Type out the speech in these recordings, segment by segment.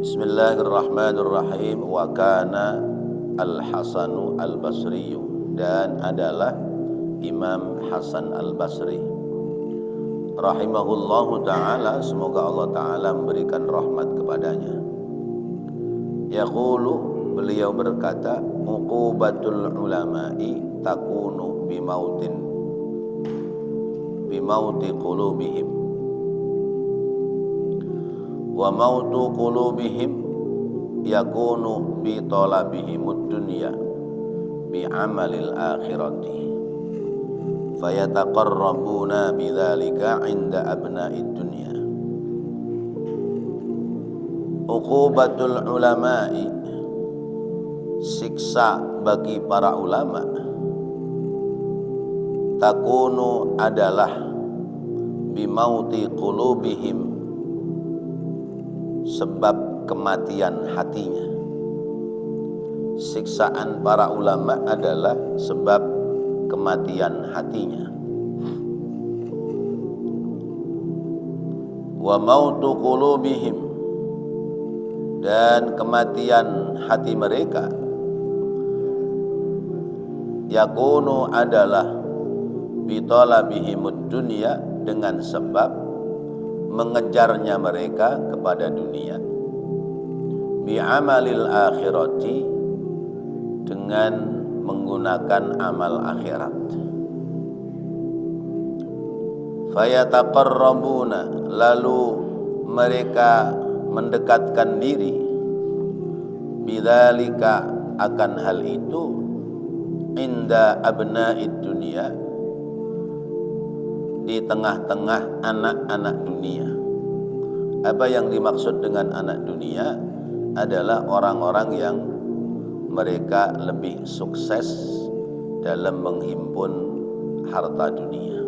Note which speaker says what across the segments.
Speaker 1: Bismillahirrahmanirrahim. Wa kana Al-Hasanu Al-Basri, dan adalah Imam Hasan Al-Basri rahimahullahu ta'ala, semoga Allah ta'ala memberikan rahmat kepadanya. Yaqulu, beliau berkata, uqubatul ulama'i takunu bimauti qulubihim wa mautu qulubihim yakunu bi talabihimud dunya bi amalil akhirati fayataqarrabuna bidzalika 'inda abna'id dunya. Uqubatul ulama'i, siksa bagi para ulama, takunu adalah bimauti qulubihim, sebab kematian hatinya. Siksaan para ulama adalah sebab kematian hatinya. Wa mautu qulubihim, dan kematian hati mereka, yakunu adalah bitalabihimud dunya, dengan sebab mengejarnya mereka kepada dunia, bi'amalil akhirati, dengan menggunakan amal akhirat. Fayataqarrabuna, lalu mereka mendekatkan diri, bidzalika, akan hal itu, inda abna'id dunya, di tengah-tengah anak-anak dunia. Apa yang dimaksud dengan anak dunia adalah orang-orang yang mereka lebih sukses dalam menghimpun harta dunia.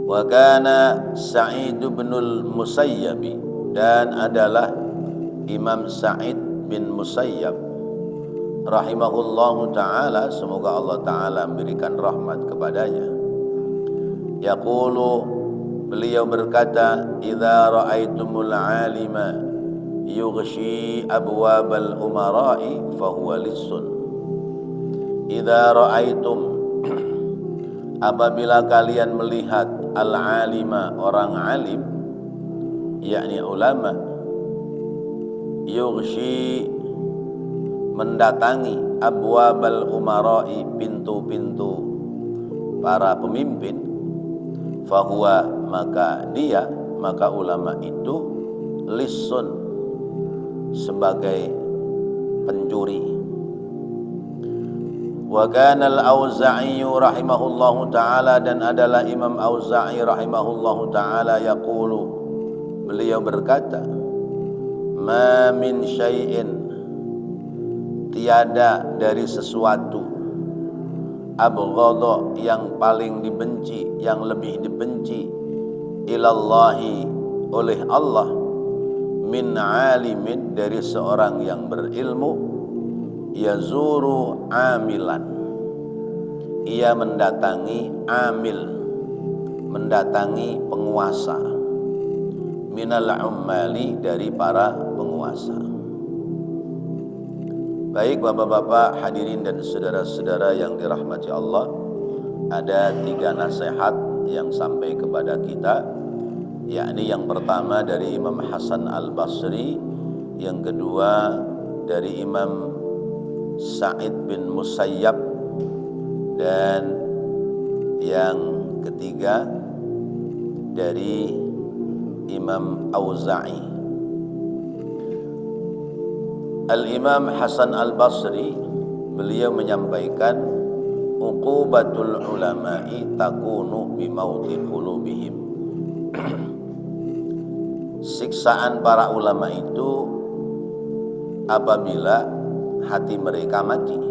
Speaker 1: Wa kana Sa'id bin Musayyab, dan adalah Imam Sa'id bin Musayyab rahimahullahu ta'ala, semoga Allah ta'ala memberikan rahmat kepadanya. Yaqulu, beliau berkata, idza ra'aitumul 'alima yughshi abwabal umara'i fahuwa lissun. Idza ra'aitum, apabila kalian melihat al-'alima, orang alim, yakni ulama, yughshi, mendatangi, abwabal umara'i, pintu-pintu para pemimpin, fahuwa, maka ulama itu, lissun, sebagai pencuri. Wa kana al-Auza'i rahimahullahu ta'ala, dan adalah Imam Auza'i rahimahullahu ta'ala, yaqulu, beliau berkata, ma min syai'in, tiada dari sesuatu, abghadha, yang paling dibenci, yang lebih dibenci, ilallahi, oleh Allah, min alimin, dari seorang yang berilmu, yazuru amilan, ia mendatangi amil, mendatangi penguasa, minal ummali, dari para penguasa. Baik bapak-bapak, hadirin dan saudara-saudara yang dirahmati Allah, ada 3 nasihat yang sampai kepada kita, yakni yang pertama dari Imam Hasan Al-Basri, yang kedua dari Imam Sa'id bin Musayyab, dan yang ketiga dari Imam Auza'i. Al-Imam Hasan Al-Basri, beliau menyampaikan, uqubatul ulama'i takunu bimauti qulubihim. Siksaan para ulama itu apabila hati mereka mati.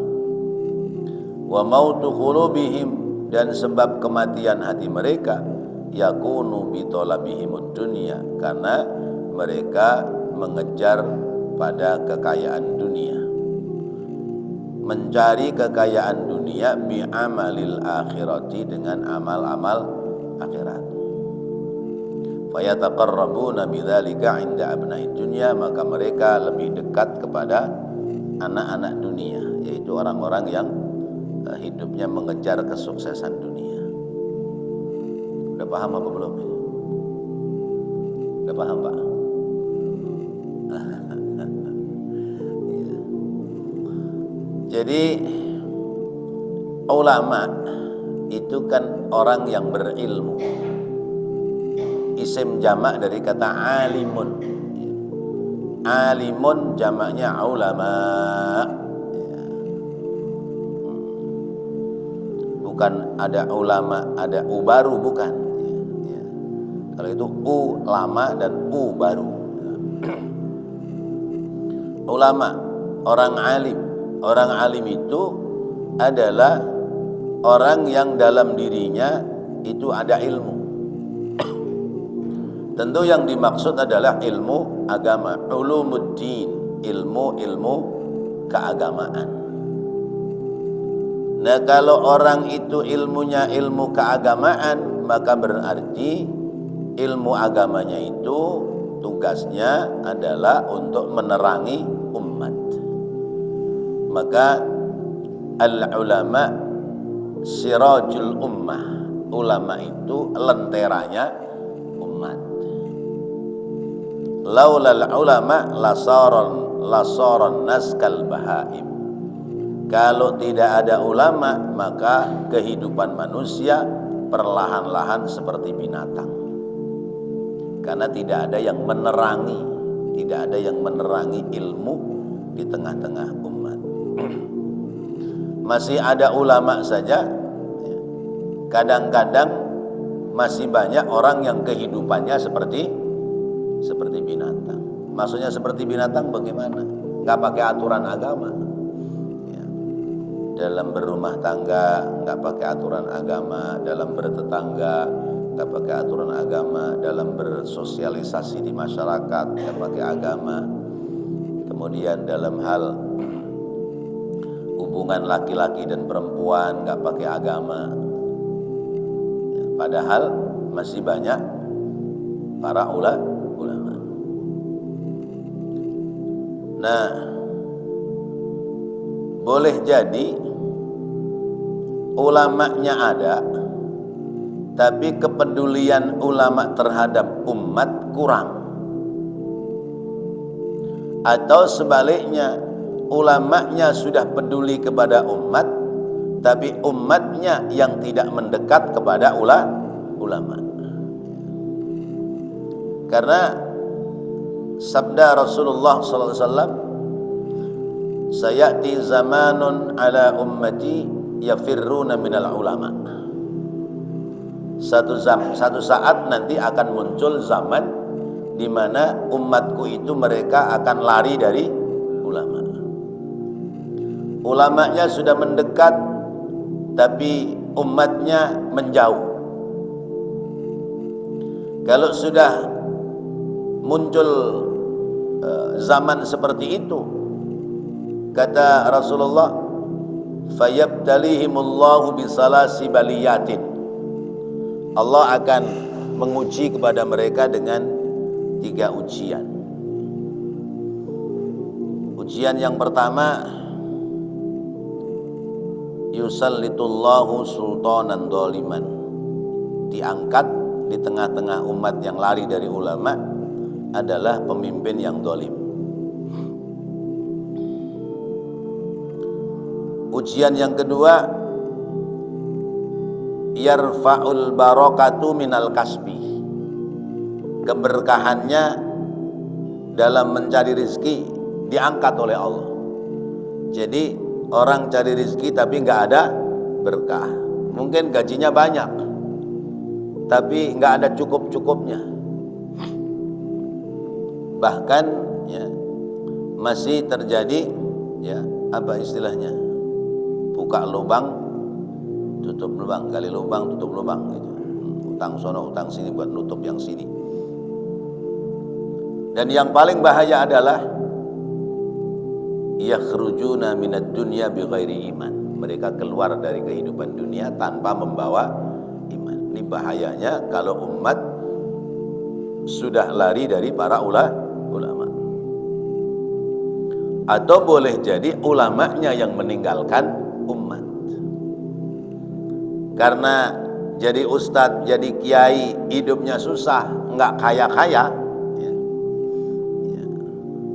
Speaker 1: Wa mautu qulubihim, dan sebab kematian hati mereka, yakunu bitolabihimud dunya, karena mereka mengejar pada kekayaan dunia, mencari kekayaan dunia, bi'amalil akhirati, dengan amal-amal akhirat. Fayataqarrabuna bidzalika 'inda abna'id dunya, maka mereka lebih dekat kepada anak-anak dunia, yaitu orang-orang yang hidupnya mengejar kesuksesan dunia. Udah paham apa belum? Udah paham, Pak? Jadi ulama itu kan orang yang berilmu. Isim jamak dari kata alimun. Alimun jamaknya ulama. Bukan ada ulama, ada u baru, bukan. Kalau itu u lama dan u baru. Ulama, orang alim. Orang alim itu adalah orang yang dalam dirinya itu ada ilmu. Tentu yang dimaksud adalah ilmu agama, ulumuddin, ilmu keagamaan. Nah, kalau orang itu ilmunya ilmu keagamaan, maka berarti ilmu agamanya itu tugasnya adalah untuk menerangi umat. Maka al-ulama sirajul ummah, ulama itu lenteranya umat. Laulal ulama lasaron nas kal bahaim. Kalau tidak ada ulama, maka kehidupan manusia perlahan-lahan seperti binatang. Karena tidak ada yang menerangi, tidak ada yang menerangi ilmu di tengah-tengah umat. Masih ada ulama saja, kadang-kadang masih banyak orang yang kehidupannya seperti binatang. Maksudnya seperti binatang bagaimana? Nggak pakai aturan agama. Dalam berumah tangga nggak pakai aturan agama, dalam bertetangga nggak pakai aturan agama, dalam bersosialisasi di masyarakat nggak pakai agama. Kemudian dalam hal hubungan laki-laki dan perempuan nggak pakai agama. Padahal masih banyak para ulama. Nah, boleh jadi ulamanya ada, tapi kepedulian ulama terhadap umat kurang. Atau sebaliknya, ulamanya sudah peduli kepada umat, tapi umatnya yang tidak mendekat kepada ulama. Karena sabda Rasulullah SAW, sayati zamanun ala ummati yafirruna minal ulama. Satu saat nanti akan muncul zaman di mana umatku itu mereka akan lari dari ulama. Ulamanya sudah mendekat, tapi umatnya menjauh. Kalau sudah muncul zaman seperti itu, kata Rasulullah, fayabtalihimullahu bisalasi baliyatin. Allah akan menguji kepada mereka dengan 3 ujian. Ujian yang pertama, yusallitullahu sultanan doliman. Diangkat di tengah-tengah umat yang lari dari ulama adalah pemimpin yang dolim. Ujian yang kedua, yarfa'ul barakatu minal kasbi. Keberkahannya dalam mencari rezeki diangkat oleh Allah. Jadi orang cari rezeki tapi nggak ada berkah. Mungkin gajinya banyak, tapi nggak ada cukup-cukupnya. Bahkan ya, masih terjadi ya, apa istilahnya, buka lubang tutup lubang, gali lubang tutup lubang gitu. Utang sono utang sini buat nutup yang sini. Dan yang paling bahaya adalah yakhrujuna minad dunya bighairi iman. Mereka keluar dari kehidupan dunia tanpa membawa iman. Ini bahayanya kalau umat sudah lari dari para ulama. Atau boleh jadi ulamanya yang meninggalkan umat. Karena jadi ustadz, jadi kiai, hidupnya susah, nggak kaya-kaya, ya.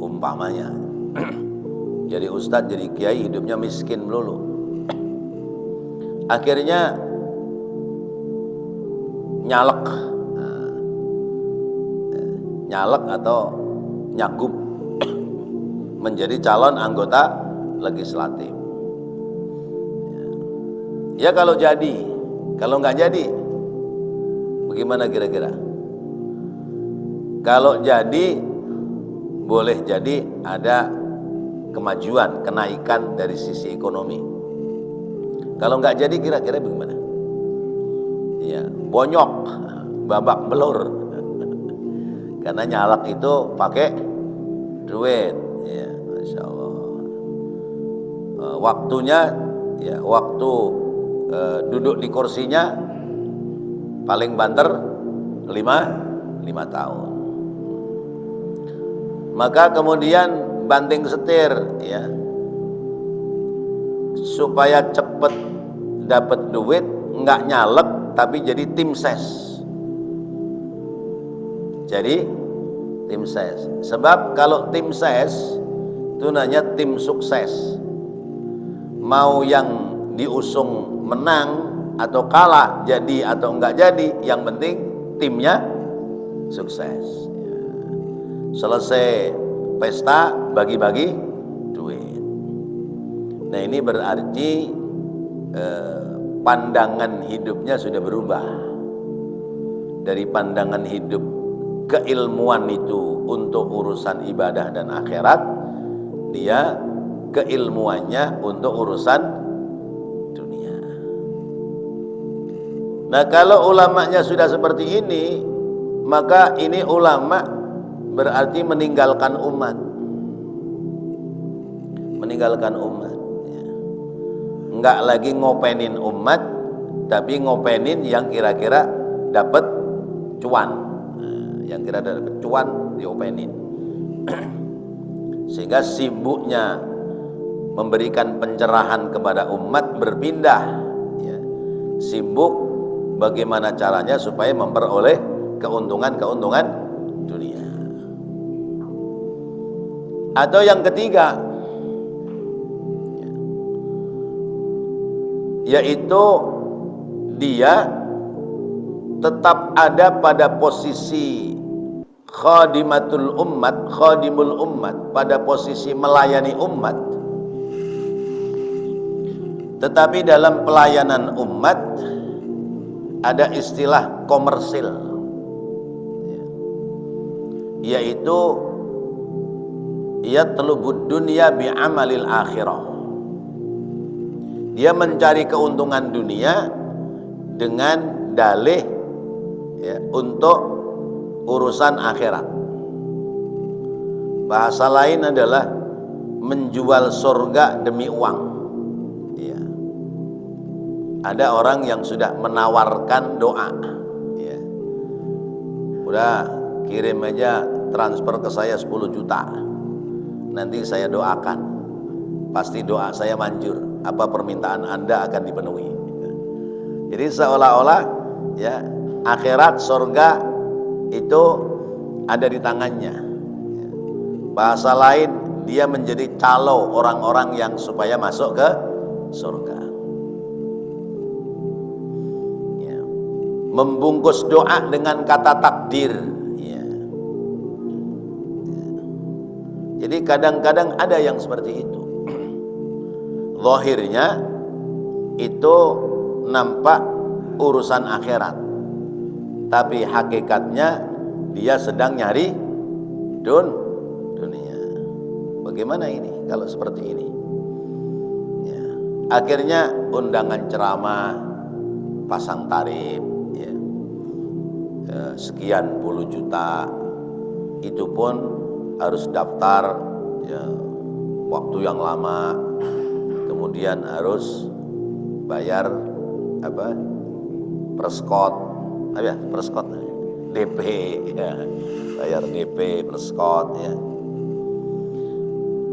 Speaker 1: Umpamanya jadi ustadz, jadi kiai, hidupnya miskin melulu. Akhirnya nyalek atau nyagup menjadi calon anggota legislatif. Ya kalau jadi, kalau nggak jadi, bagaimana kira-kira? Kalau jadi, boleh jadi ada kemajuan, kenaikan dari sisi ekonomi. Kalau nggak jadi, kira-kira bagaimana? Ya, bonyok, babak belur. Karena nyalak itu pakai duit, ya, Masya Allah. Waktunya, ya, waktu duduk di kursinya paling banter 5 tahun. Maka kemudian banting setir, ya, supaya cepet dapat duit, nggak nyalek tapi jadi tim ses. Jadi tim ses. Sebab kalau tim ses itu namanya tim sukses. Mau yang diusung menang atau kalah, jadi atau enggak jadi, yang penting timnya sukses. Selesai pesta, bagi-bagi duit. Nah, ini berarti pandangan hidupnya sudah berubah. Dari pandangan hidup keilmuan itu untuk urusan ibadah dan akhirat, dia keilmuannya untuk urusan dunia. Nah, kalau ulamanya sudah seperti ini, maka ini ulama berarti meninggalkan umat. Meninggalkan umat, ya. Enggak lagi ngopenin umat, tapi ngopenin yang kira-kira dapat cuan. Yang kira dapat cuan diopenin. Sehingga sibuknya memberikan pencerahan kepada umat berpindah, ya. Sibuk bagaimana caranya supaya memperoleh keuntungan dunia. Atau yang ketiga, yaitu dia tetap ada pada posisi khadimul ummat, pada posisi melayani umat. Tetapi dalam pelayanan umat ada istilah komersil, yaitu yatlubud dunya bi'amalil akhirah. Dia mencari keuntungan dunia dengan dalih, ya, untuk urusan akhirat. Bahasa lain adalah menjual surga demi uang, ya. Ada orang yang sudah menawarkan doa, ya. Udah kirim aja transfer ke saya 10 juta, nanti saya doakan, pasti doa saya manjur, apa permintaan Anda akan dipenuhi. Jadi seolah-olah, ya, akhirat surga itu ada di tangannya. Bahasa lain, dia menjadi calo orang-orang yang supaya masuk ke surga. Ya. Membungkus doa dengan kata takdir. Ya. Jadi kadang-kadang ada yang seperti itu. Zahirnya itu nampak urusan akhirat, tapi hakikatnya dia sedang nyari dunia. Bagaimana ini kalau seperti ini? Ya. Akhirnya undangan ceramah, pasang tarif, ya. Sekian puluh juta, itu pun harus daftar, ya, waktu yang lama, kemudian harus bayar apa? Perskot, DP ya, bayar DP perskot ya.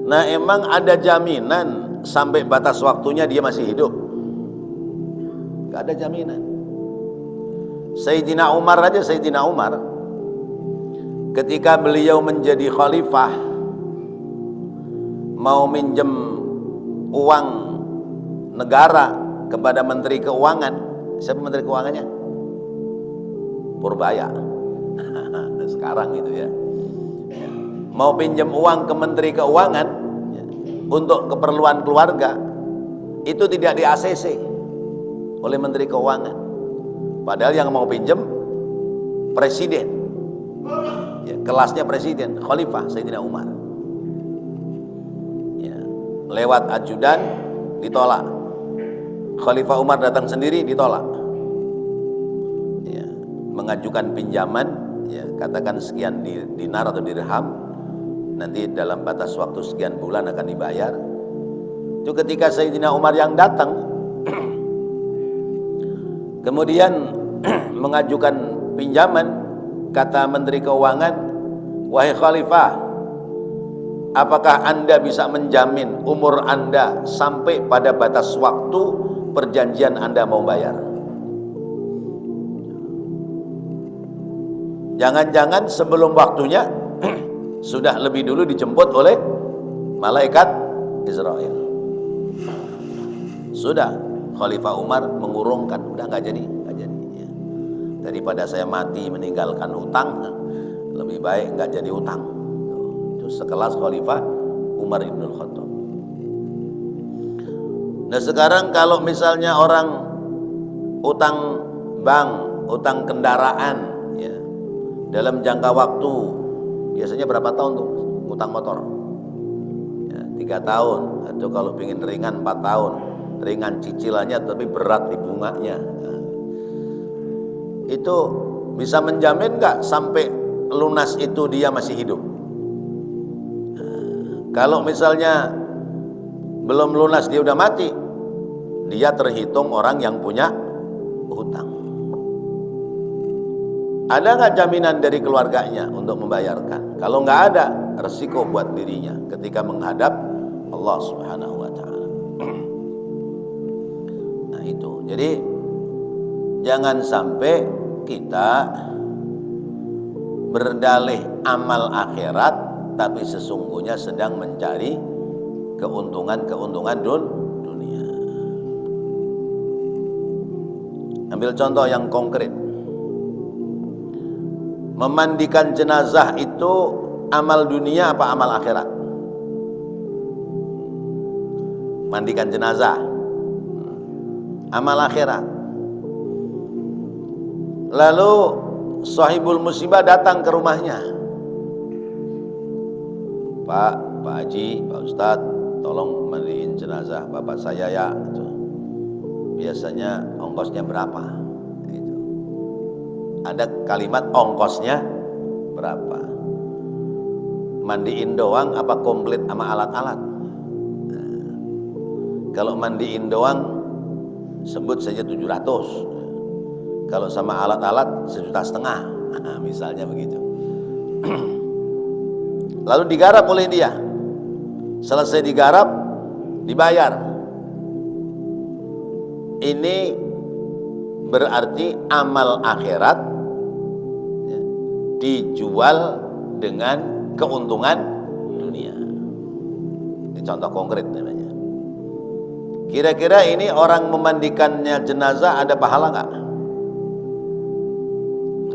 Speaker 1: Nah, emang ada jaminan sampai batas waktunya dia masih hidup? Gak ada jaminan. Sayyidina Umar aja, Sayyidina Umar ketika beliau menjadi khalifah, mau minjem uang negara kepada Menteri Keuangan. Siapa Menteri Keuangannya? Purbaya. Sekarang itu ya. Mau pinjam uang ke Menteri Keuangan ya, untuk keperluan keluarga, itu tidak di ACC oleh Menteri Keuangan. Padahal yang mau pinjam presiden ya, kelasnya presiden, khalifah Sayyidina Umar ya, lewat ajudan ditolak. Khalifah Umar datang sendiri, ditolak ya, mengajukan pinjaman ya, katakan sekian dinar atau dirham, nanti dalam batas waktu sekian bulan akan dibayar. Itu ketika Sayyidina Umar yang datang kemudian mengajukan pinjaman, kata Menteri Keuangan, wahai Khalifah, apakah Anda bisa menjamin umur Anda sampai pada batas waktu perjanjian Anda mau bayar? Jangan-jangan sebelum waktunya sudah lebih dulu dijemput oleh malaikat Israel. Sudah Khalifah Umar mengurungkan, udah nggak jadi ya. Daripada saya mati meninggalkan hutang, lebih baik nggak jadi hutang. Itu sekelas Khalifah Umar ibn Khattab. Nah, sekarang kalau misalnya orang utang bank, utang kendaraan ya, dalam jangka waktu biasanya berapa tahun tuh utang motor ya, 3 tahun, atau kalau ingin ringan 4 tahun, ringan cicilannya tapi berat di bunganya ya. Itu bisa menjamin nggak sampai lunas itu dia masih hidup? Kalau misalnya belum lunas dia udah mati, dia terhitung orang yang punya hutang. Ada nggak jaminan dari keluarganya untuk membayarkan? Kalau nggak ada, resiko buat dirinya ketika menghadap Allah Subhanahu wa Ta'ala. Nah itu, jadi jangan sampai kita berdalih amal akhirat tapi sesungguhnya sedang mencari keuntungan dunia. Ambil contoh yang konkret. Memandikan jenazah itu amal dunia apa amal akhirat? Mandikan jenazah amal akhirat. Lalu sahibul musibah datang ke rumahnya, Pak Haji, Pak Ustadz, tolong mandiin jenazah bapak saya ya. Biasanya ongkosnya berapa? Ada kalimat ongkosnya berapa? Mandiin doang apa komplit sama alat-alat? Nah, kalau mandiin doang sebut saja 700. Kalau sama alat-alat 1,5 juta. Nah, misalnya begitu. Lalu digarap oleh dia. Selesai digarap, dibayar. Ini berarti amal akhirat dijual dengan keuntungan dunia. Ini contoh konkret namanya. Kira-kira ini orang memandikannya jenazah ada pahala nggak?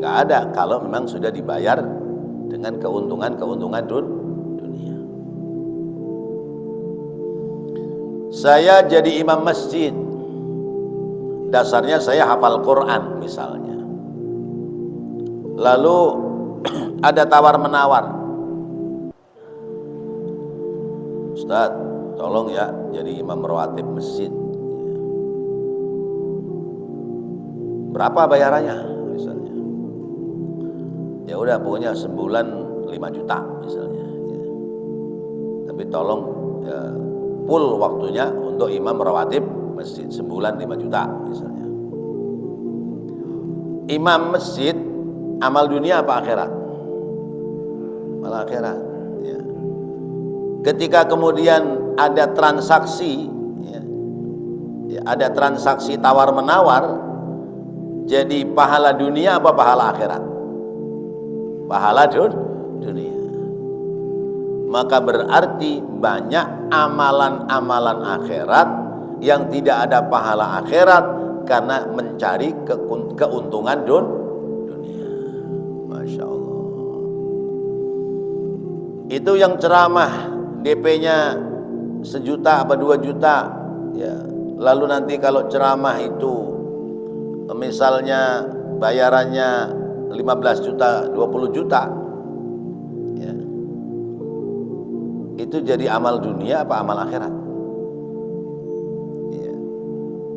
Speaker 1: Nggak ada kalau memang sudah dibayar dengan keuntungan dunia. Saya jadi imam masjid, dasarnya saya hafal Quran misalnya. Lalu ada tawar-menawar, Ustadz tolong ya jadi imam rawatib masjid, berapa bayarannya misalnya? Ya udah pokoknya sebulan 5 juta misalnya ya. Tapi tolong ya, full waktunya untuk imam rawatib masjid, sebulan 5 juta misalnya. Imam masjid Amal dunia apa akhirat? Amal akhirat. Ya. Ketika kemudian ada transaksi, ada transaksi tawar menawar, jadi pahala dunia apa pahala akhirat? Pahala dunia. Maka berarti banyak amalan-amalan akhirat yang tidak ada pahala akhirat karena mencari keuntungan dunia. Masya Allah. Itu yang ceramah DP-nya 1 juta apa 2 juta, ya. Lalu nanti kalau ceramah itu misalnya bayarannya 15 juta, 20 juta, ya. Itu jadi amal dunia apa amal akhirat? Ya.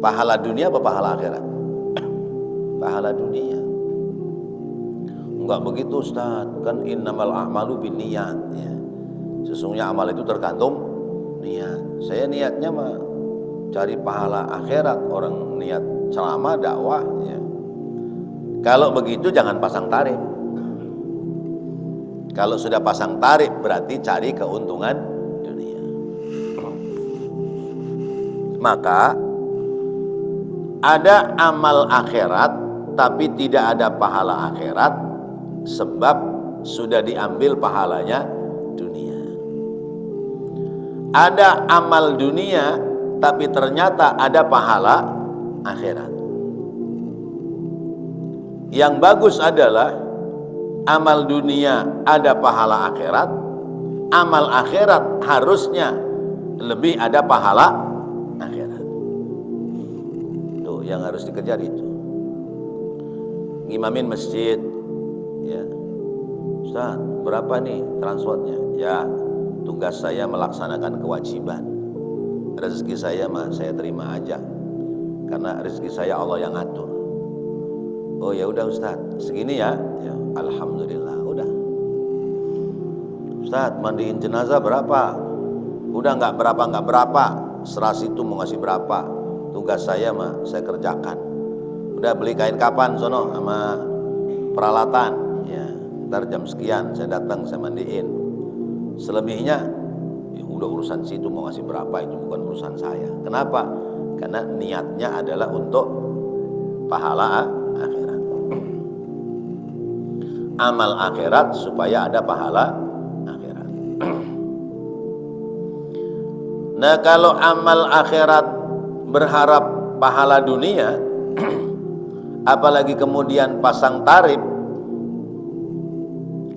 Speaker 1: Pahala dunia apa pahala akhirat? Pahala dunia. Enggak begitu Ustaz, kan innamal a'malu binniyat, ya. Sesungguhnya amal itu tergantung niat. Saya niatnya mah cari pahala akhirat, orang niat ceramah dakwah, ya. Kalau begitu jangan pasang tarif. Kalau sudah pasang tarif berarti cari keuntungan dunia. Maka ada amal akhirat tapi tidak ada pahala akhirat sebab sudah diambil pahalanya dunia. Ada amal dunia tapi ternyata ada pahala akhirat. Yang bagus adalah amal dunia ada pahala akhirat, amal akhirat harusnya lebih ada pahala akhirat. Tuh yang harus dikejar itu. Ngimamin masjid, ya. Ustaz, berapa nih transportnya? Ya, tugas saya melaksanakan kewajiban. Rezeki saya mah saya terima aja, karena rezeki saya Allah yang atur. Oh ya udah Ustaz, segini ya. Ya, alhamdulillah, udah. Ustaz, mandiin jenazah berapa? Udah nggak berapa, serah situ mau ngasih berapa. Tugas saya mah saya kerjakan. Udah beli kain kapan sono sama peralatan, ya. Ntar jam sekian saya datang saya mandiin. Selebihnya ya udah urusan situ mau ngasih berapa itu bukan urusan saya. Kenapa? Karena niatnya adalah untuk pahala akhirat. Amal akhirat supaya ada pahala akhirat. Nah, kalau amal akhirat berharap pahala dunia, apalagi kemudian pasang tarif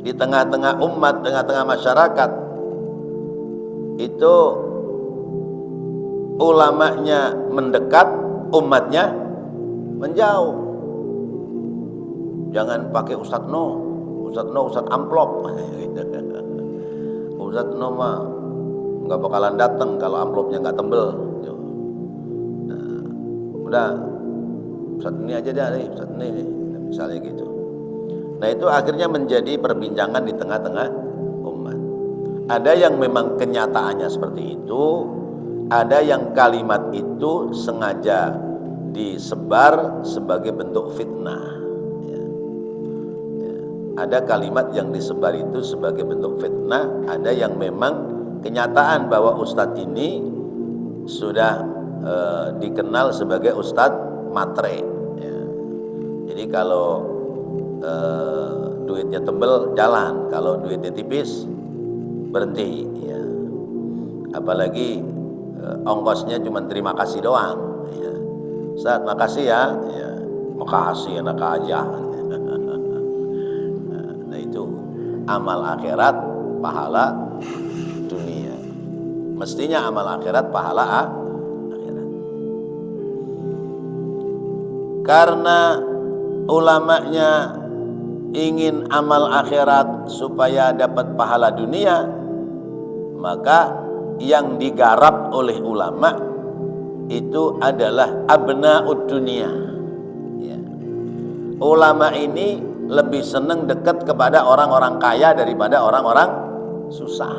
Speaker 1: di tengah-tengah umat, tengah-tengah masyarakat, itu ulamanya mendekat, umatnya menjauh. Jangan pakai Ustadz No, Ustadz amplop. Ustadz No mah nggak bakalan datang kalau amplopnya nggak tebel. Nah, udah Ustadz ini aja deh, Ustadz ini misalnya gitu. Nah itu akhirnya menjadi perbincangan di tengah-tengah umat. Ada yang memang kenyataannya seperti itu, ada yang kalimat itu sengaja disebar sebagai bentuk fitnah. Ada kalimat yang disebar itu sebagai bentuk fitnah, ada yang memang kenyataan bahwa ustadz ini sudah dikenal sebagai ustadz matre, ya. Jadi kalau duitnya tebel jalan, kalau duitnya tipis berhenti, ya. Apalagi ongkosnya cuma terima kasih doang, ya. Ustadz makasih ya, ya. Makasih enak aja. Amal akhirat pahala dunia. Mestinya amal akhirat pahala akhirat. Karena ulamanya ingin amal akhirat supaya dapat pahala dunia, maka yang digarap oleh ulama itu adalah abnaud dunia, ya. Ulama ini lebih senang dekat kepada orang-orang kaya daripada orang-orang susah,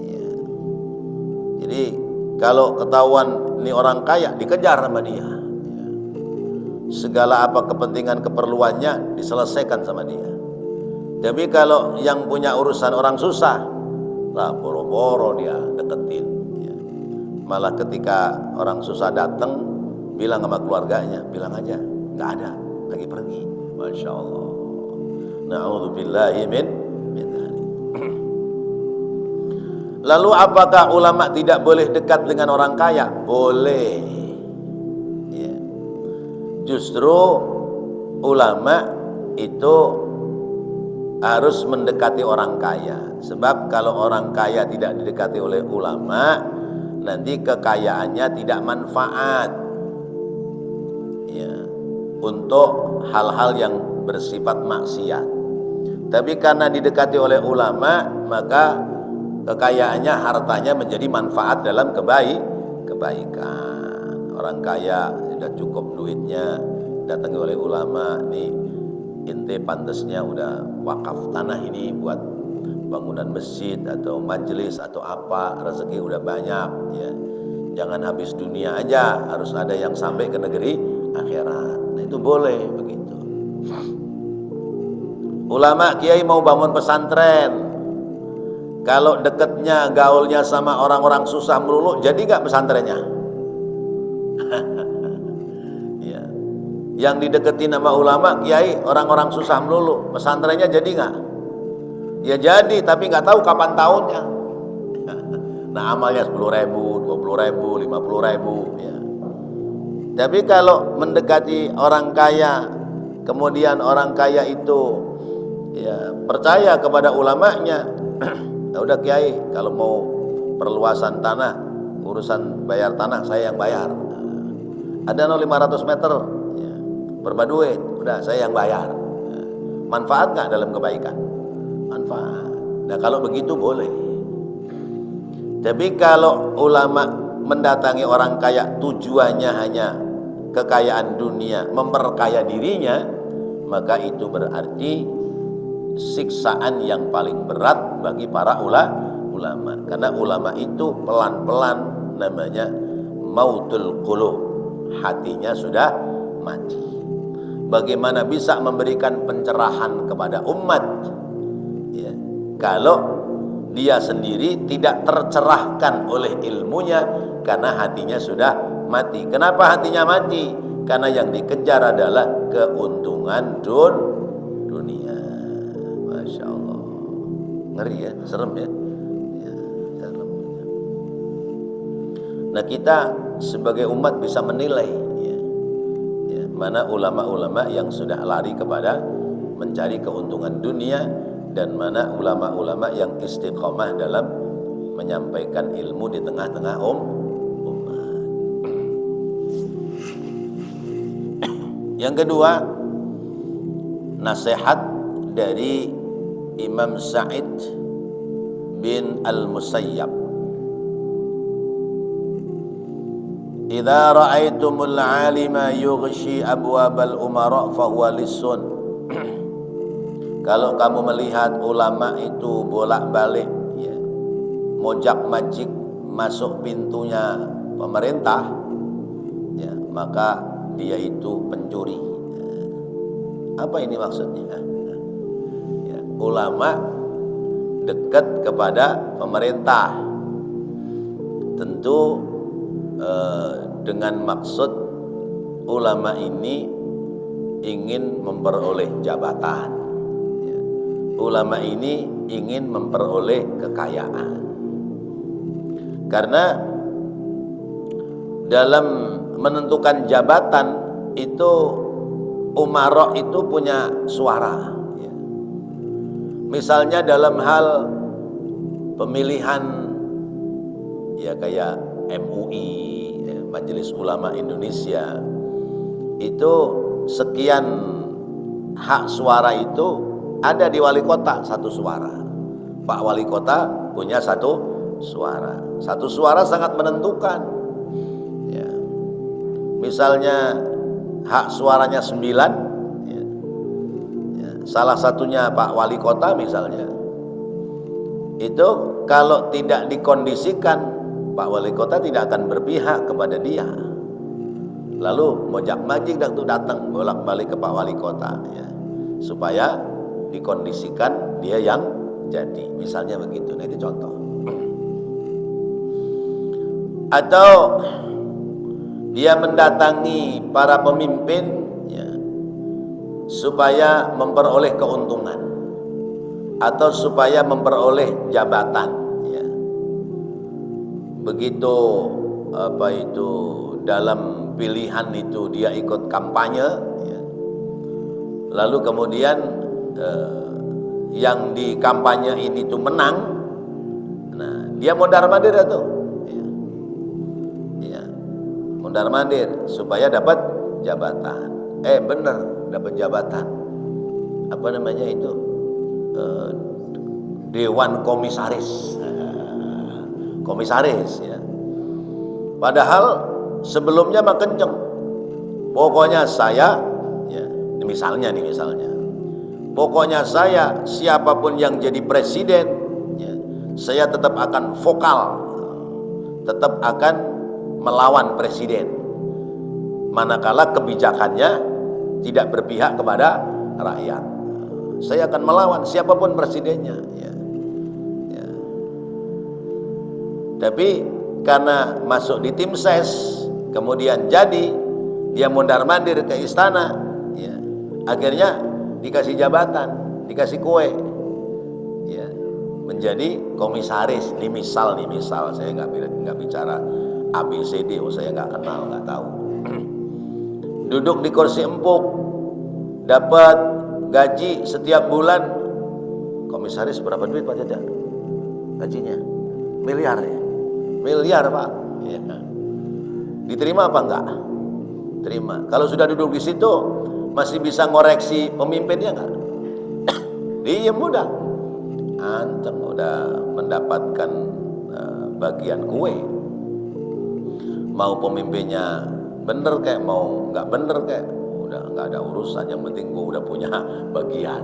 Speaker 1: ya. Jadi kalau ketahuan ini orang kaya dikejar sama dia, ya. segala apa kepentingan keperluannya diselesaikan sama dia. Tapi kalau yang punya urusan orang susah, lah boro-boro dia deketin ya. Malah ketika orang susah datang, bilang sama keluarganya, bilang aja nggak ada, lagi pergi. Masya Allah. Na'udzubillahi min dzalik. Lalu apakah ulama tidak boleh dekat dengan orang kaya? Boleh ya. Justru ulama itu harus mendekati orang kaya. Sebab kalau orang kaya tidak didekati oleh ulama, nanti kekayaannya tidak manfaat ya, untuk hal-hal yang bersifat maksiat. Tapi karena didekati oleh ulama, maka kekayaannya, hartanya menjadi manfaat dalam kebaikan. Orang kaya sudah cukup duitnya, datangi oleh ulama, nih ente pantasnya udah wakaf tanah ini buat bangunan masjid atau majelis atau apa, rezeki udah banyak ya. Jangan habis dunia aja, harus ada yang sampai ke negeri akhirat. Nah, itu boleh begitu. Ulama kiai mau bangun pesantren, kalau deketnya gaulnya sama orang-orang susah melulu, jadi gak pesantrennya? Ya. Yang dideketin sama ulama kiai orang-orang susah melulu, pesantrennya jadi gak? Ya jadi, tapi gak tahu kapan tahunnya. Nah amalnya 10.000, 20.000, 50.000 ya. Tapi kalau mendekati orang kaya, kemudian orang kaya itu ya percaya kepada ulamanya, nah udah kiai, kalau mau perluasan tanah, urusan bayar tanah saya yang bayar. Ada 500 meter ya, berapa duit, udah saya yang bayar. Manfaat nggak dalam kebaikan? Manfaat. Nah kalau begitu boleh. Tapi kalau ulama mendatangi orang kaya tujuannya hanya kekayaan dunia, memperkaya dirinya, maka itu berarti siksaan yang paling berat bagi para ulama. Karena ulama itu pelan-pelan namanya mautul qulub, hatinya sudah mati. Bagaimana bisa memberikan pencerahan kepada umat ya, kalau dia sendiri tidak tercerahkan oleh ilmunya karena hatinya sudah mati. Kenapa hatinya mati? Karena yang dikejar adalah keuntungan dunia. Masya Allah, ngeri ya, serem ya, serem. Nah kita sebagai umat bisa menilai ya, mana ulama-ulama yang sudah lari kepada mencari keuntungan dunia, dan mana ulama-ulama yang istiqomah dalam menyampaikan ilmu di tengah-tengah umat. Yang kedua, nasihat dari Imam Sa'id bin Al-Musayyab. Idza ra'aitumul 'alima yughshi abwabal umara fahuwa lissun. Kalau kamu melihat ulama itu bolak-balik ya, mojak-majik masuk pintunya pemerintah ya, maka dia itu pencuri. Apa ini maksudnya? Ya, ulama dekat kepada pemerintah tentu dengan maksud ulama ini ingin memperoleh jabatan. Ulama ini ingin memperoleh kekayaan. Karena dalam menentukan jabatan itu umara itu punya suara ya. Misalnya dalam hal pemilihan ya kayak MUI ya, Majelis Ulama Indonesia, itu sekian hak suara itu ada di wali kota satu suara. Pak wali kota punya satu suara. Satu suara sangat menentukan ya. Misalnya hak suaranya 9 ya. Ya, salah satunya Pak wali kota misalnya, itu kalau tidak dikondisikan, Pak wali kota tidak akan berpihak kepada dia. Lalu mojak-majik dah tuh datang bolak-balik ke Pak Wali Kota ya, supaya dikondisikan dia yang jadi, misalnya begitu. Nah itu contoh. Atau dia mendatangi para pemimpin ya, supaya memperoleh keuntungan atau supaya memperoleh jabatan ya. Begitu dalam pilihan itu dia ikut kampanye ya. Lalu kemudian yang di kampanye ini tuh menang, nah dia mondar-mandir tuh ya, mondar-mandir supaya dapat jabatan. Bener dapat jabatan, apa namanya itu, dewan komisaris, komisaris ya. Padahal sebelumnya mah kenceng, pokoknya saya ya, misalnya pokoknya saya siapapun yang jadi presiden ya, saya tetap akan vokal, tetap akan melawan presiden manakala kebijakannya tidak berpihak kepada rakyat. Saya akan melawan siapapun presidennya ya. Ya. Tapi karena masuk di tim ses, kemudian jadi dia mondar-mandir ke istana ya, akhirnya dikasih jabatan, dikasih kue ya, menjadi komisaris. Ini misal saya nggak bicara ABCD, saya nggak kenal, nggak tahu. Duduk di kursi empuk, dapat gaji setiap bulan. Komisaris berapa duit Pak Jaja? Gajinya miliar ya, miliar Pak ya. Diterima apa enggak? Terima. Kalau sudah duduk di situ masih bisa ngoreksi pemimpinnya enggak? Diem udah, anteng udah mendapatkan bagian kue. Mau pemimpinnya bener kayak mau nggak bener kayak, udah nggak ada urusan, yang penting gua udah punya bagian.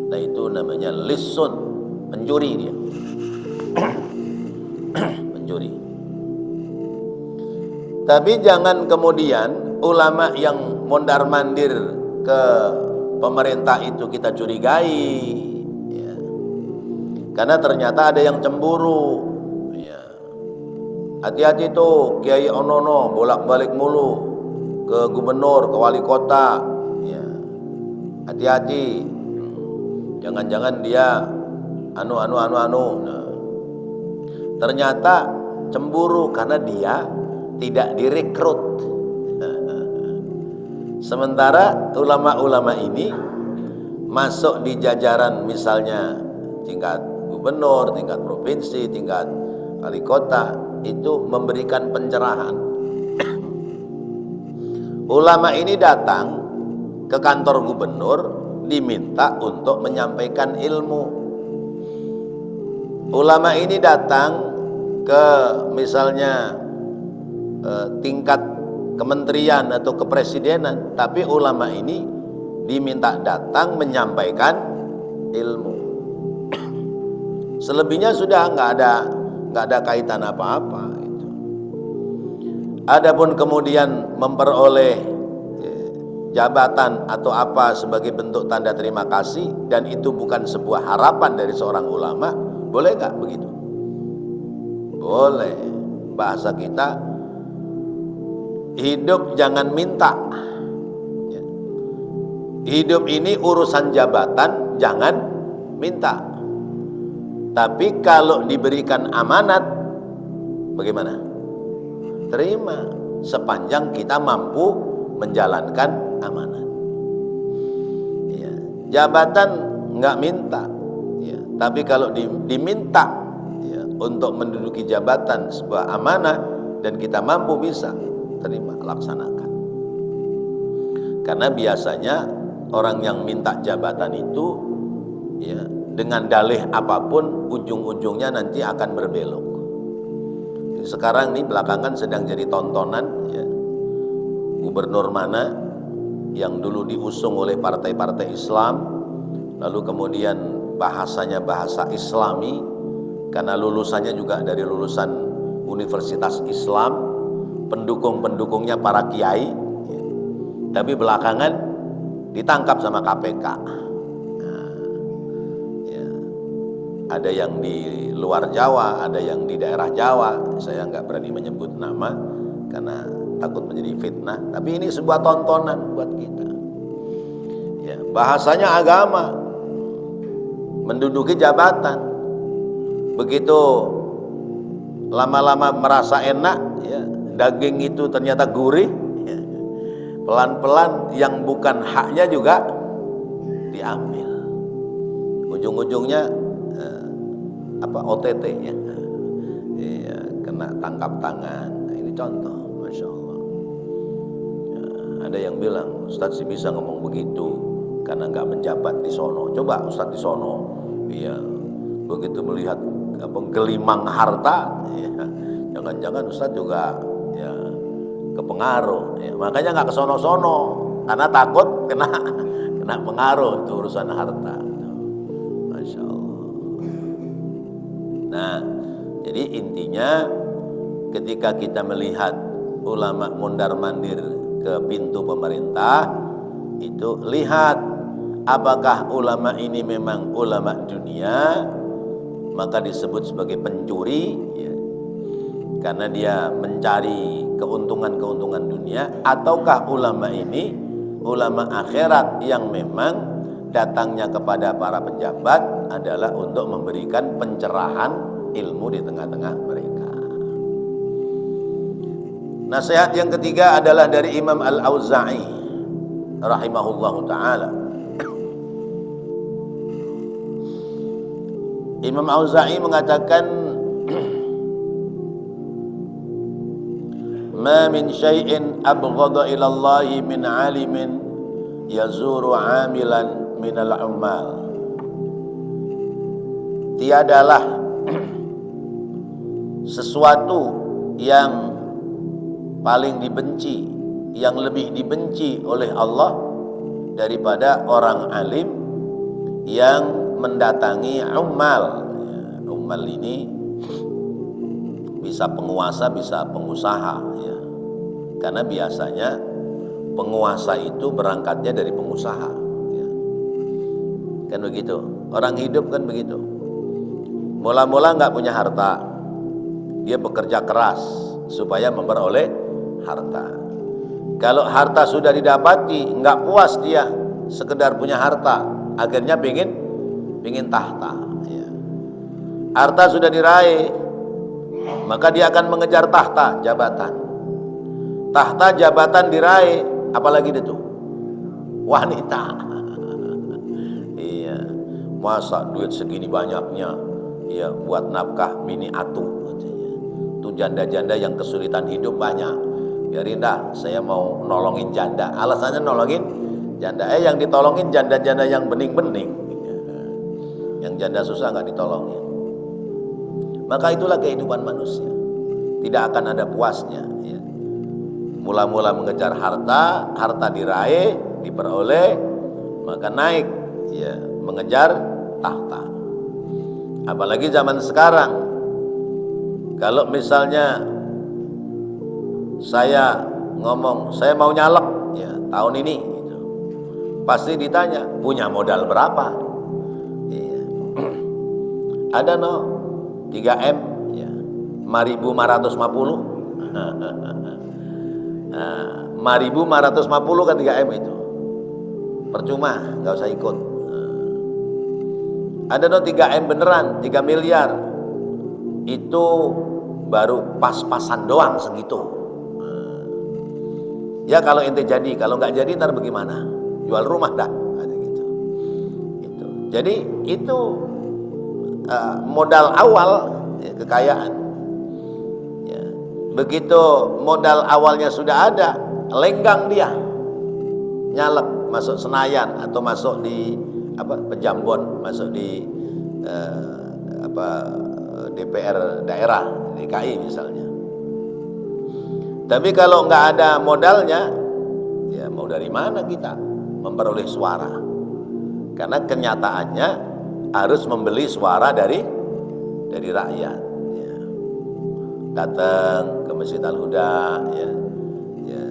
Speaker 1: Nah itu namanya lisun, pencuri dia. Pencuri. Tapi jangan kemudian ulama yang mondar-mandir ke pemerintah itu kita curigai ya. Karena ternyata ada yang cemburu ya. Hati-hati tuh Kiai Onono bolak-balik mulu ke gubernur, ke wali kota ya. Hati-hati, jangan-jangan dia Nah, ternyata cemburu karena dia tidak direkrut. Sementara ulama-ulama ini masuk di jajaran misalnya tingkat gubernur, tingkat provinsi, tingkat wali kota, itu memberikan pencerahan. Ulama ini datang ke kantor gubernur diminta untuk menyampaikan ilmu. Ulama ini datang ke misalnya tingkat kementerian atau kepresidenan, tapi ulama ini diminta datang menyampaikan ilmu. Selebihnya sudah nggak ada kaitan apa-apa gitu. Adapun kemudian memperoleh jabatan atau apa sebagai bentuk tanda terima kasih, dan itu bukan sebuah harapan dari seorang ulama, boleh nggak begitu? Boleh. Bahasa kita, hidup jangan minta. Hidup ini urusan jabatan, jangan minta. Tapi kalau diberikan amanat, bagaimana? Terima, sepanjang kita mampu menjalankan amanat. Ya, jabatan nggak minta, ya, tapi kalau diminta ya, untuk menduduki jabatan sebuah amanah dan kita mampu, bisa terima, laksanakan. Karena biasanya orang yang minta jabatan itu ya, dengan dalih apapun ujung-ujungnya nanti akan berbelok. Sekarang ini belakangan sedang jadi tontonan ya, gubernur mana yang dulu diusung oleh partai-partai Islam, lalu kemudian bahasanya bahasa Islami karena lulusannya juga dari lulusan Universitas Islam, pendukung-pendukungnya para kiai, ya. Tapi belakangan ditangkap sama KPK. Nah, ya. Ada yang di luar Jawa, ada yang di daerah Jawa. Saya nggak berani menyebut nama karena takut menjadi fitnah. Tapi ini sebuah tontonan buat kita. Ya, bahasanya agama, menduduki jabatan. Begitu lama-lama merasa enak, ya, daging itu ternyata gurih, ya. Pelan-pelan yang bukan haknya juga diambil. Ujung-ujungnya OTT, ya. Ya, kena tangkap tangan. Nah, ini contoh, Masya Allah. Ya, ada yang bilang, Ustadz sih bisa ngomong begitu karena nggak menjabat di sono. Coba Ustadz di sono, ya, begitu melihat gelimang harta, ya, jangan-jangan Ustadz juga ya kepengaruh, ya. Makanya nggak ke sono-sono karena takut kena pengaruh itu urusan harta. Masya Allah. Nah, jadi intinya ketika kita melihat ulama mondar-mandir ke pintu pemerintah, itu lihat apakah ulama ini memang ulama dunia, maka disebut sebagai pencuri, ya, karena dia mencari keuntungan-keuntungan dunia, ataukah ulama ini ulama akhirat yang memang datangnya kepada para pejabat adalah untuk memberikan pencerahan ilmu di tengah-tengah mereka. Nasihat yang ketiga adalah dari Imam Al-Auza'i rahimahullahu ta'ala. Imam Auza'i mengatakan, ma min syai'in abghadha ila Allah min 'alimin yazuru 'amilan min al-ummal. Tiadalah sesuatu yang paling dibenci, yang lebih dibenci oleh Allah daripada orang alim yang mendatangi ummal. Ummal ini bisa penguasa, bisa pengusaha, ya. Karena biasanya penguasa itu berangkatnya dari pengusaha, ya. Kan begitu. Orang hidup kan begitu. Mula-mula nggak punya harta, dia bekerja keras supaya memperoleh harta. Kalau harta sudah didapati, nggak puas dia sekedar punya harta, akhirnya pingin tahta, ya. Harta sudah diraih, maka dia akan mengejar tahta, jabatan. Tahta, jabatan diraih, apalagi itu? Wanita. Iya, masa duit segini banyaknya, ya buat nafkah bini atu, katanya. Itu janda-janda yang kesulitan hidup banyak. Biarin dah, saya mau nolongin janda. Alasannya nolongin janda. Yang ditolongin janda-janda yang bening-bening. Yang janda susah nggak ditolongin. Maka itulah kehidupan manusia, tidak akan ada puasnya, ya. Mula-mula mengejar harta, harta diraih, diperoleh, maka naik, ya, mengejar tahta. Apalagi zaman sekarang, kalau misalnya saya ngomong saya mau nyalek, ya, tahun ini, gitu, pasti ditanya punya modal berapa, ya. Ada 3M, ya, 5.550. 5.550 kan 3M itu. Percuma, nggak usah ikut. Ada 3M beneran, 3 miliar. Itu baru pas-pasan doang segitu. Ya kalau ente jadi, kalau nggak jadi ntar bagaimana? Jual rumah dah, ada gitu. Itu. Jadi itu modal awal, ya, kekayaan, ya. Begitu modal awalnya sudah ada, lenggang dia nyalek, masuk Senayan atau masuk di Pejambon, masuk di DPR daerah DKI misalnya. Tapi kalau nggak ada modalnya, ya mau dari mana kita memperoleh suara? Karena kenyataannya harus membeli suara dari rakyat, ya. Datang ke ke Masjid Al-Huda, ya, ya,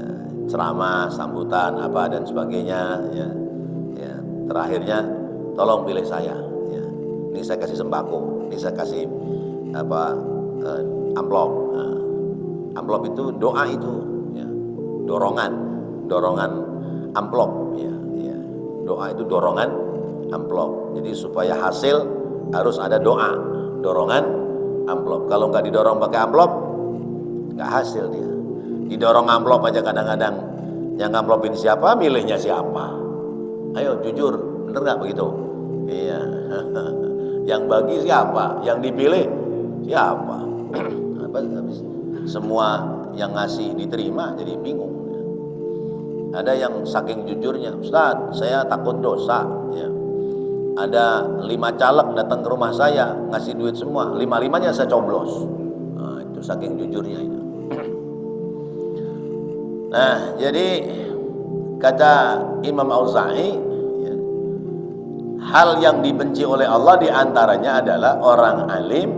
Speaker 1: ceramah, sambutan apa dan sebagainya, ya, ya. Terakhirnya tolong pilih saya, ya. Ini saya kasih sembako, ini saya kasih apa amplop. Nah, amplop itu doa itu, ya. dorongan amplop, ya, ya. Doa itu dorongan amplop. Jadi supaya hasil harus ada doa, dorongan amplop. Kalau nggak didorong pakai amplop, nggak hasil dia. Didorong amplop aja kadang-kadang yang amplopin siapa, milihnya siapa. Ayo jujur, bener nggak begitu? Iya. Yang bagi siapa, yang dipilih siapa? Habis semua yang ngasih diterima, jadi bingung. Ada yang saking jujurnya, Ustaz, saya takut dosa, ya. Ada 5 caleg datang ke rumah saya ngasih duit semua, 5-5-nya saya coblos. Nah, itu saking jujurnya itu. Nah, jadi kata Imam Auza'i, ya, hal yang dibenci oleh Allah diantaranya adalah orang alim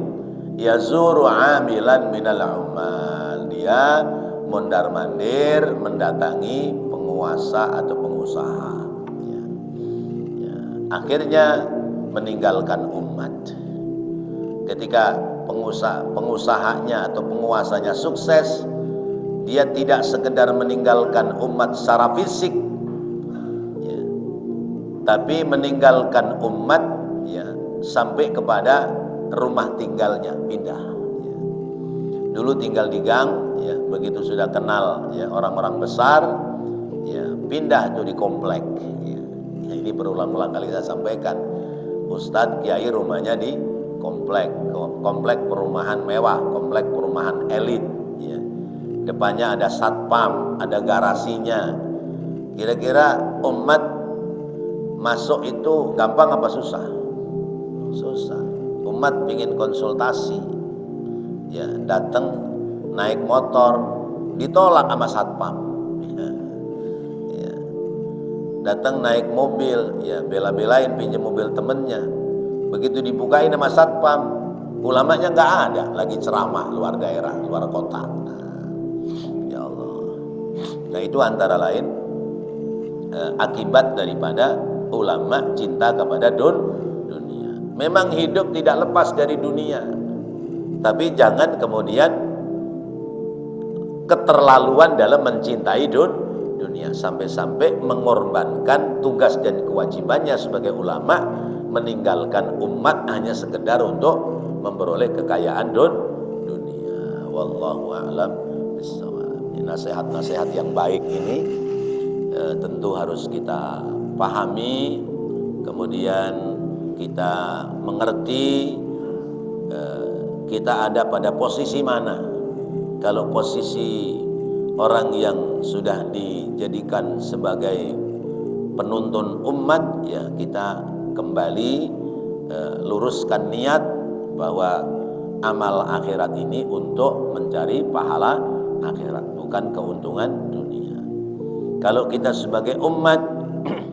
Speaker 1: yazuru amilan minal umal, dia mondar-mandir mendatangi penguasa atau pengusaha, ya. Ya. Akhirnya meninggalkan umat. Ketika pengusahanya atau penguasanya sukses, dia tidak sekedar meninggalkan umat secara fisik, ya, tapi meninggalkan umat, ya, sampai kepada rumah tinggalnya, pindah, ya. Dulu tinggal di gang, ya, begitu sudah kenal, ya, orang-orang besar, ya, pindah tuh di komplek, ya. Ya, ini berulang-ulang kali saya sampaikan, Ustadz Kiai rumahnya di komplek perumahan mewah, komplek perumahan elit, ya. Depannya ada satpam, ada garasinya. Kira-kira umat masuk itu gampang apa susah? Susah. Umat ingin konsultasi, ya, datang naik motor, ditolak sama satpam, ya. Ya. Datang naik mobil, ya, bela-belain pinjam mobil temennya. Begitu dibukain sama satpam, ulamanya nggak ada, lagi ceramah luar daerah, luar kota. Ya Allah. Nah, itu antara lain akibat daripada ulama cinta kepada dunia. Memang hidup tidak lepas dari dunia, tapi jangan kemudian keterlaluan dalam mencintai dunia sampai-sampai mengorbankan tugas dan kewajibannya sebagai ulama, meninggalkan umat hanya sekedar untuk memperoleh kekayaan dunia. Wallahu a'lam bishawab. Nasihat-nasihat yang baik ini tentu harus kita pahami, kemudian kita mengerti kita ada pada posisi mana. Kalau posisi orang yang sudah dijadikan sebagai penuntun umat, ya, kita kembali luruskan niat bahwa amal akhirat ini untuk mencari pahala akhirat, bukan keuntungan dunia. Kalau kita sebagai umat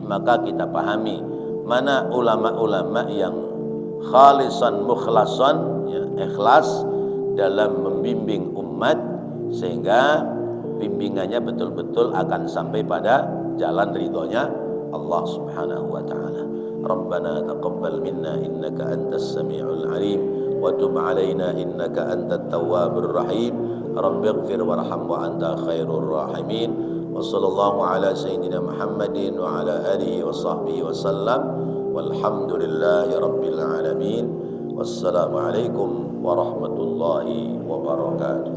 Speaker 1: maka kita pahami mana ulama-ulama yang khalisan mukhlasan, ya, ikhlas dalam membimbing umat sehingga bimbingannya betul-betul akan sampai pada jalan ridhonya Allah Subhanahu wa taala. Rabbana taqabbal minna innaka antas samiul alim wa tub alaina innaka antat tawwabur rahim. Rabbighfir warham wa anta khairur rahimin. Wa sallallahu ala sayyidina Muhammadin wa ala alihi wa sahbihi wa sallam. Walhamdulillahi rabbil alamin. Wassalamu alaikum warahmatullahi wabarakatuh.